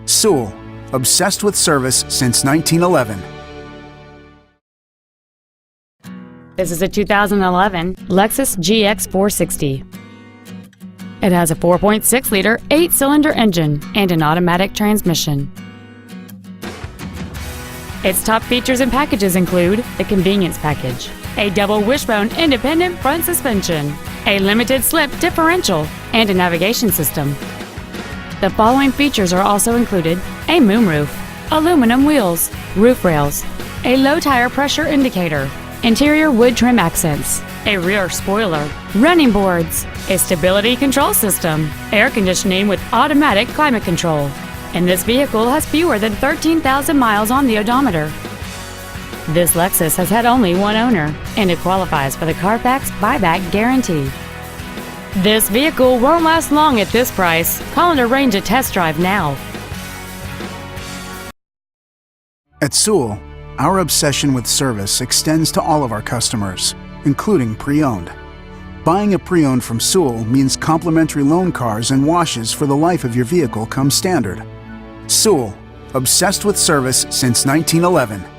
Sewell, obsessed with service since 1911. This is a 2011 Lexus GX 460. It has a 4.6-liter 8-cylinder engine and an automatic transmission. Its top features and packages include the convenience package, a double wishbone independent front suspension, a limited slip differential, and a navigation system. The following features are also included: a moonroof, aluminum wheels, roof rails, a low tire pressure indicator, interior wood trim accents, a rear spoiler, running boards, a stability control system, air conditioning with automatic climate control, and this vehicle has fewer than 13,000 miles on the odometer. This Lexus has had only one owner, and it qualifies for the Carfax buyback guarantee. This vehicle won't last long at this price. Call and arrange a test drive now. At Sewell, our obsession with service extends to all of our customers, including pre-owned. Buying a pre-owned from Sewell means complimentary loan cars and washes for the life of your vehicle come standard. Sewell, obsessed with service since 1911.